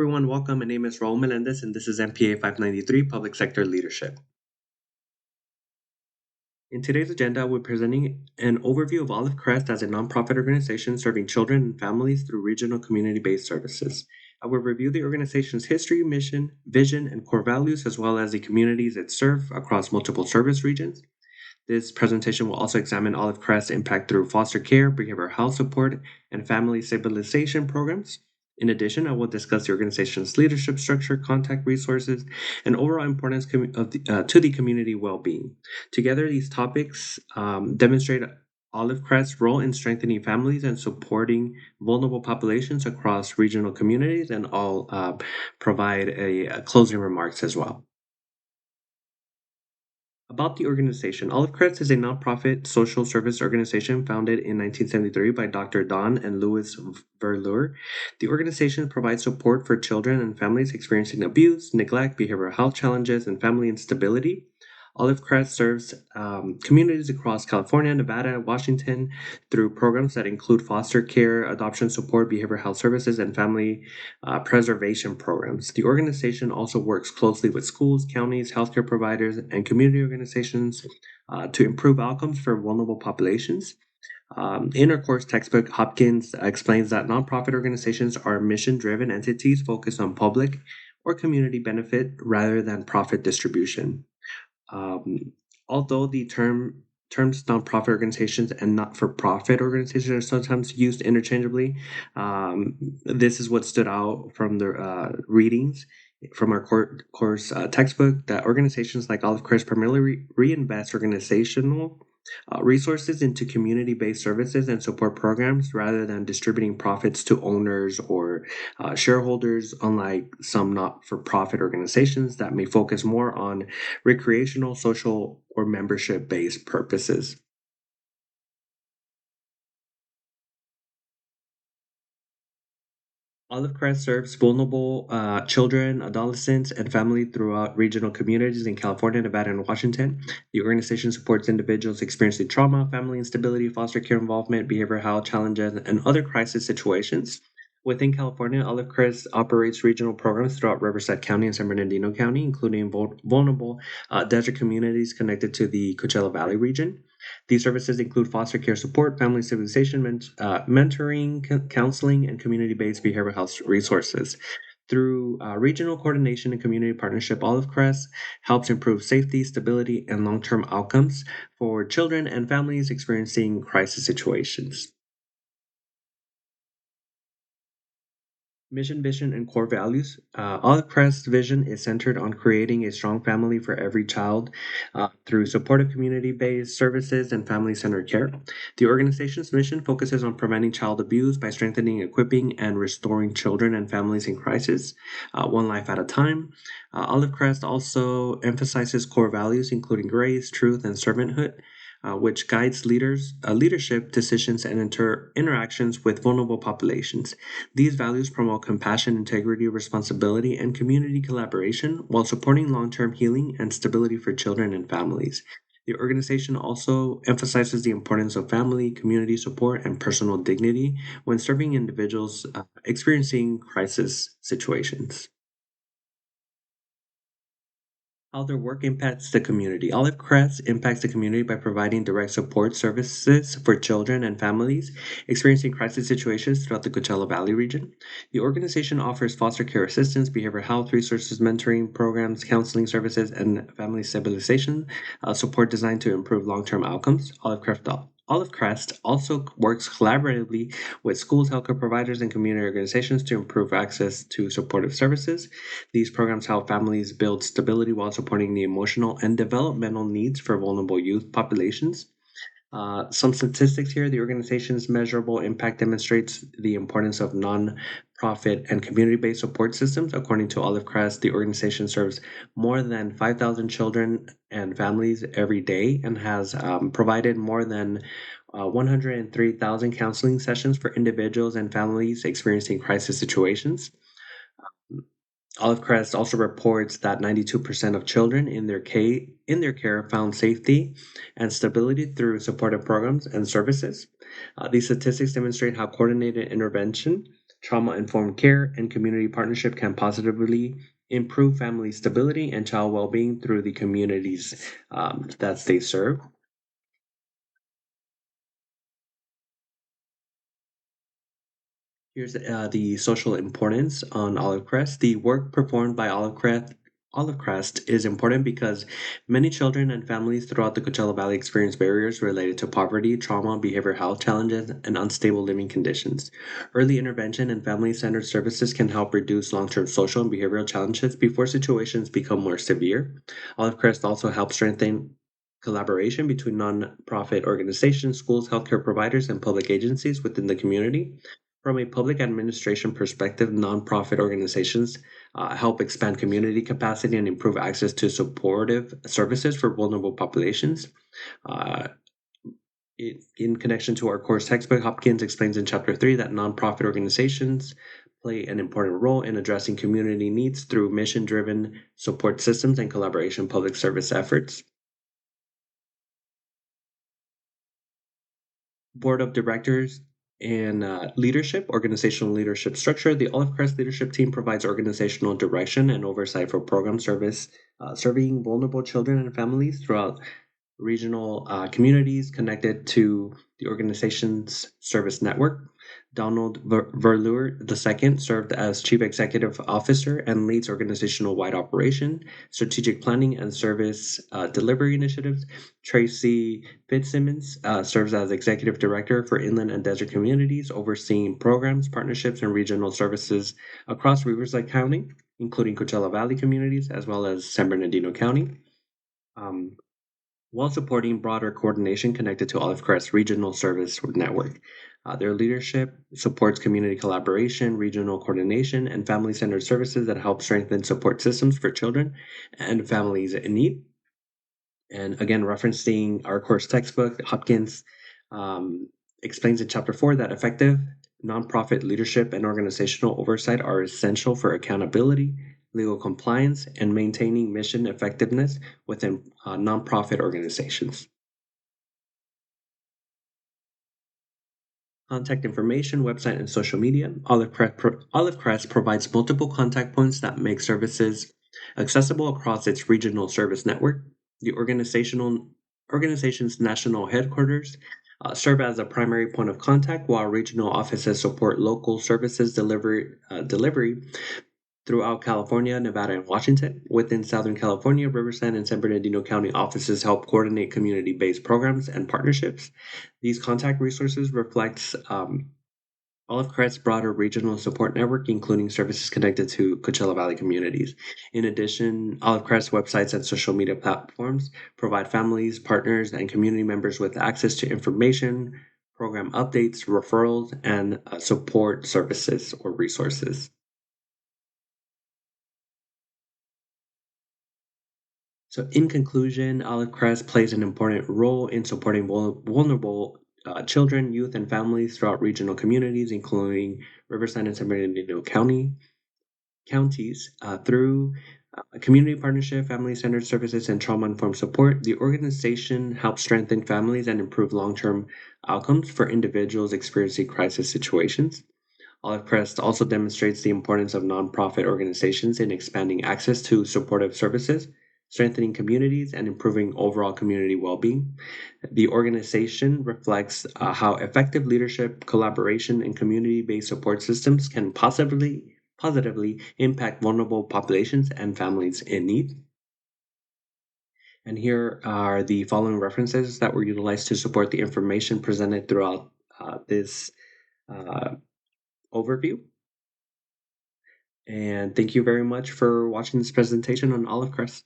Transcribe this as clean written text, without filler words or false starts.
Everyone, welcome. My name is Raul Melendez, and this is MPA 593 Public Sector Leadership. In today's agenda, we're presenting an overview of Olive Crest as a nonprofit organization serving children and families through regional community based services. I will review the organization's history, mission, vision, and core values, as well as the communities it serves across multiple service regions. This presentation will also examine Olive Crest's impact through foster care, behavioral health support, and family stabilization programs. In addition, I will discuss the organization's leadership structure, contact resources, and overall importance to the community well-being. Together, these topics demonstrate Olive Crest's role in strengthening families and supporting vulnerable populations across regional communities, and I'll provide closing remarks as well. About the organization, Olive Crest is a nonprofit social service organization founded in 1973 by Dr. Don and Louis Verleur. The organization provides support for children and families experiencing abuse, neglect, behavioral health challenges, and family instability. Olive Crest serves communities across California, Nevada, and Washington through programs that include foster care, adoption support, behavioral health services, and family preservation programs. The organization also works closely with schools, counties, healthcare providers, and community organizations to improve outcomes for vulnerable populations. In our course textbook, Hopkins explains that nonprofit organizations are mission driven entities focused on public or community benefit rather than profit distribution. Although the terms nonprofit organizations and not-for-profit organizations are sometimes used interchangeably, this is what stood out from the readings from our course textbook, that organizations like Olive Crest primarily reinvest organizational resources into community-based services and support programs rather than distributing profits to owners or shareholders, unlike some not-for-profit organizations that may focus more on recreational, social, or membership-based purposes. Olive Crest serves vulnerable children, adolescents, and family throughout regional communities in California, Nevada, and Washington. The organization supports individuals experiencing trauma, family instability, foster care involvement, behavioral health challenges, and other crisis situations. Within California, Olive Crest operates regional programs throughout Riverside County and San Bernardino County, including vulnerable desert communities connected to the Coachella Valley region. These services include foster care support, family stabilization, mentoring, counseling, and community based behavioral health resources. Through regional coordination and community partnership, Olive Crest helps improve safety, stability, and long term outcomes for children and families experiencing crisis situations. Mission, vision, and core values. Olive Crest's vision is centered on creating a strong family for every child through supportive community based services and family centered care. The organization's mission focuses on preventing child abuse by strengthening, equipping, and restoring children and families in crisis, one life at a time. Olive Crest also emphasizes core values, including grace, truth, and servanthood, which guides leadership decisions and interactions with vulnerable populations. These values promote compassion, integrity, responsibility, and community collaboration while supporting long term healing and stability for children and families. The organization also emphasizes the importance of family, community support, and personal dignity when serving individuals experiencing crisis situations. How their work impacts the community. Olive Crest impacts the community by providing direct support services for children and families experiencing crisis situations throughout the Coachella Valley region. The organization offers foster care assistance, behavioral health resources, mentoring programs, counseling services, and family stabilization support designed to improve long term outcomes. Olive Crest also works collaboratively with schools, healthcare providers, and community organizations to improve access to supportive services. These programs help families build stability while supporting the emotional and developmental needs for vulnerable youth populations. Some statistics here: the organization's measurable impact demonstrates the importance of non-profit and community-based support systems. According to Olive Crest, the organization serves more than 5,000 children and families every day and has provided more than 103,000 counseling sessions for individuals and families experiencing crisis situations. Olive Crest also reports that 92% of children in their care found safety and stability through supportive programs and services. These statistics demonstrate how coordinated intervention Trauma-informed care and community partnership can positively improve family stability and child well-being through the communities that they serve. Here's the social importance on Olive Crest. The work performed by Olive Crest is important because many children and families throughout the Coachella Valley experience barriers related to poverty, trauma, behavioral health challenges, and unstable living conditions. Early intervention and family centered services can help reduce long term social and behavioral challenges before situations become more severe. Olive Crest also helps strengthen collaboration between nonprofit organizations, schools, healthcare providers, and public agencies within the community. From a public administration perspective, nonprofit organizations help expand community capacity and improve access to supportive services for vulnerable populations. Uh, in connection to our course textbook, Hopkins explains in Chapter 3 that nonprofit organizations play an important role in addressing community needs through mission driven support systems and collaboration public service efforts. Board of directors and organizational leadership structure. The Olive Crest leadership team provides organizational direction and oversight for program service, serving vulnerable children and families throughout regional communities connected to the organization's service network. Donald Verleur II served as Chief Executive Officer and leads organizational wide operation, strategic planning, and service delivery initiatives. Tracy Fitzsimmons serves as Executive Director for Inland and Desert Communities, overseeing programs, partnerships, and regional services across Riverside County, including Coachella Valley communities, as well as San Bernardino County. Um, while supporting broader coordination connected to Olive Crest Regional Service Network. Their leadership supports community collaboration, regional coordination, and family centered services that help strengthen support systems for children and families in need. And again, referencing our course textbook, Hopkins explains in Chapter 4 that effective nonprofit leadership and organizational oversight are essential for accountability, legal compliance, and maintaining mission effectiveness within nonprofit organizations. Contact information, website, and social media. Olive Crest provides multiple contact points that make services accessible across its regional service network. The organization's national headquarters serve as a primary point of contact, while regional offices support local services delivery throughout California, Nevada, and Washington. Within Southern California, Riverside and San Bernardino County offices help coordinate community-based programs and partnerships. These contact resources reflect Olive Crest's broader regional support network, including services connected to Coachella Valley communities. In addition, Olive Crest websites and social media platforms provide families, partners, and community members with access to information, program updates, referrals, and support services or resources. So, in conclusion, Olive Crest plays an important role in supporting vulnerable children, youth, and families throughout regional communities, including Riverside and San Bernardino counties, through community partnership, family-centered services, and trauma-informed support. The organization helps strengthen families and improve long-term outcomes for individuals experiencing crisis situations. Olive Crest also demonstrates the importance of nonprofit organizations in expanding access to supportive services, strengthening communities, and improving overall community well being. The organization reflects how effective leadership, collaboration, and community based support systems can positively impact vulnerable populations and families in need. And here are the following references that were utilized to support the information presented throughout this uh, overview. And thank you very much for watching this presentation on Olive Crest.